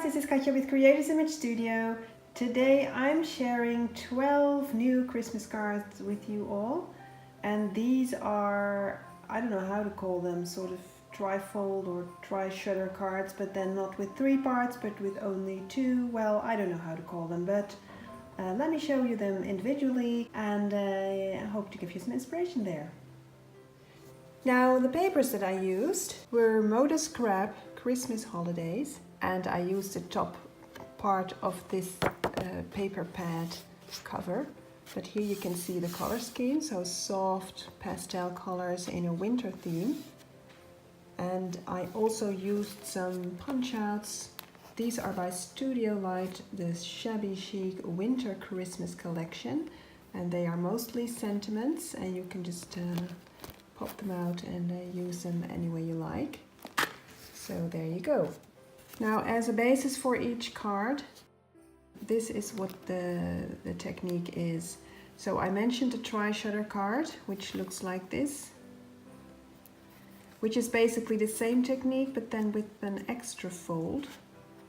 this is Katja with Creators Image Studio. Today I'm sharing 12 new Christmas cards with you all, and these are, I don't know how to call them, sort of tri-fold or tri-shutter cards, but then not with 3 parts but with only 2. Well, I don't know how to call them, but let me show you them individually, and I hope to give you some inspiration there. Now, the papers that I used were Moda Scrap Christmas Holidays, and I used the top part of this paper pad cover. But here you can see the color scheme, so soft pastel colors in a winter theme. And I also used some punch outs. These are by Studio Light, the Shabby Chic Winter Christmas collection, and they are mostly sentiments, and you can just pop them out and use them any way you like. So there you go. Now, as a basis for each card, this is what the technique is. So I mentioned the tri-shutter card, which looks like this, which is basically the same technique but then with an extra fold.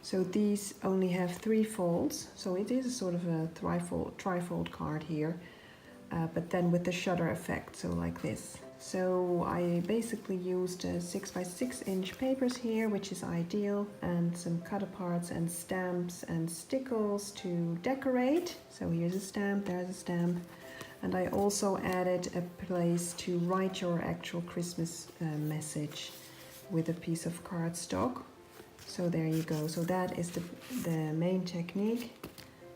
So these only have 3 folds, so it is a sort of a trifold card here, but then with the shutter effect, so like this. So I basically used 6 by 6 inch papers here, which is ideal, and some cut aparts and stamps and stickles to decorate. So here's a stamp, there's a stamp, and I also added a place to write your actual Christmas message with a piece of cardstock. So there you go. So that is the main technique.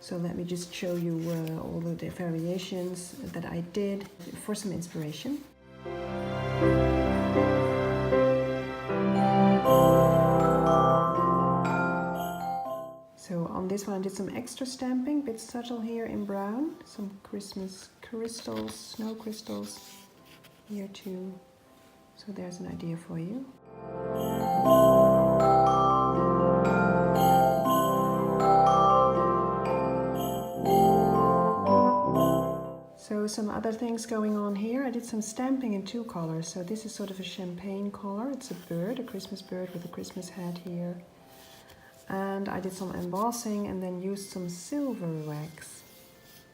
So let me just show you all of the variations that I did for some inspiration. So on this one I did some extra stamping, a bit subtle here in brown, some Christmas crystals, snow crystals here too. So there's an idea for you. So some other things going on here. I did some stamping in 2 colors. So this is sort of a champagne color. It's a bird, a Christmas bird with a Christmas hat here. And I did some embossing and then used some silver wax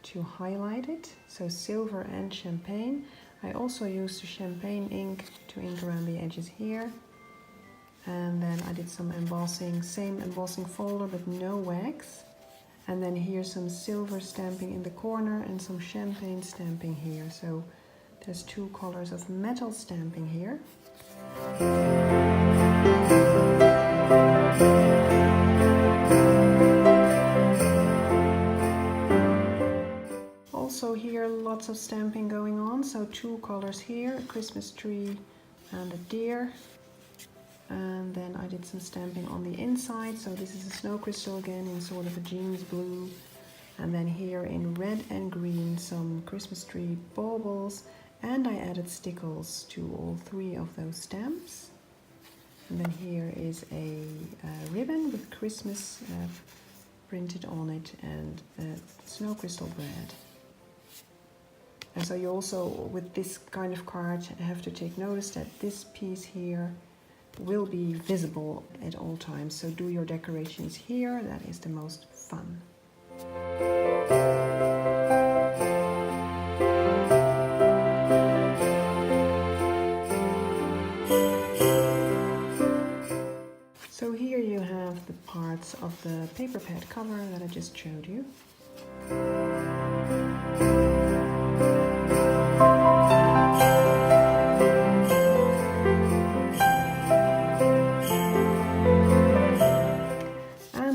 to highlight it. So silver and champagne. I also used the champagne ink to ink around the edges here. And then I did some embossing, same embossing folder but no wax. And then here's some silver stamping in the corner and some champagne stamping here. So there's 2 colors of metal stamping here. Also here lots of stamping going on. So 2 colors here, a Christmas tree and a deer. And then I did some stamping on the inside, so this is a snow crystal again in sort of a jeans blue. And then here in red and green some Christmas tree baubles, and I added stickles to all 3 of those stamps. And then here is a ribbon with Christmas printed on it and snow crystal bread. And so you also, with this kind of card, have to take notice that this piece here will be visible at all times, so do your decorations here, that is the most fun. So here you have the parts of the paper pad cover that I just showed you.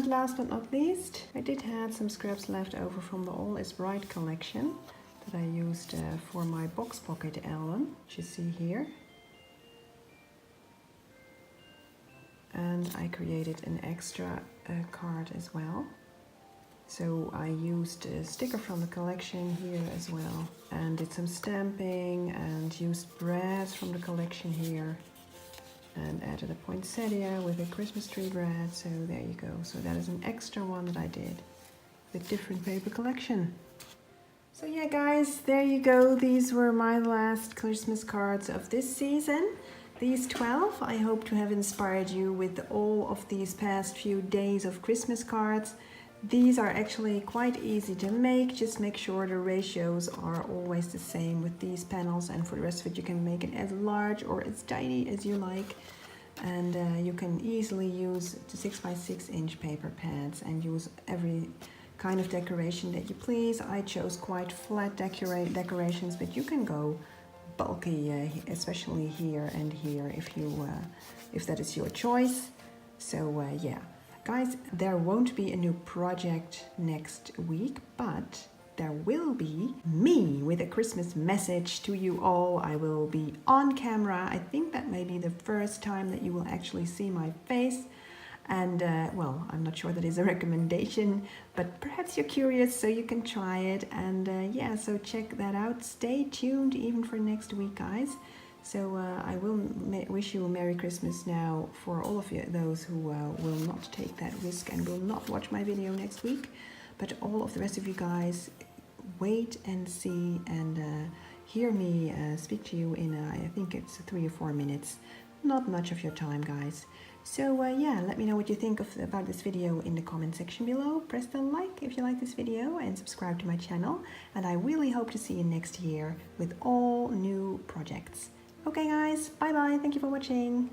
Last but not least, I did have some scraps left over from the All Is Bright collection that I used for my box pocket album, which you see here. And I created an extra card as well. So I used a sticker from the collection here as well, and did some stamping and used brass from the collection here. And added a poinsettia with a Christmas tree brad, so there you go. So that is an extra one that I did with different paper collection. So yeah guys, there you go. These were my last Christmas cards of this season. These 12 I hope to have inspired you with all of these past few days of Christmas cards. These are actually quite easy to make, just make sure the ratios are always the same with these panels, and for the rest of it you can make it as large or as tiny as you like. And you can easily use the 6x6 inch paper pads and use every kind of decoration that you please. I chose quite flat decorations, but you can go bulky, especially here and here if that is your choice. So yeah, guys, there won't be a new project next week, but there will be me with a Christmas message to you all. I will be on camera. I think that may be the first time that you will actually see my face. And well, I'm not sure that is a recommendation, but perhaps you're curious, so you can try it. And yeah, so check that out. Stay tuned even for next week, guys. So I will wish you a Merry Christmas now for all of you, those who will not take that risk and will not watch my video next week. But all of the rest of you guys, wait and see and hear me speak to you in, I think it's 3 or 4 minutes. Not much of your time, guys. So yeah, let me know what you think about this video in the comment section below. Press the like if you like this video and subscribe to my channel. And I really hope to see you next year with all new projects. Okay guys, bye bye, thank you for watching.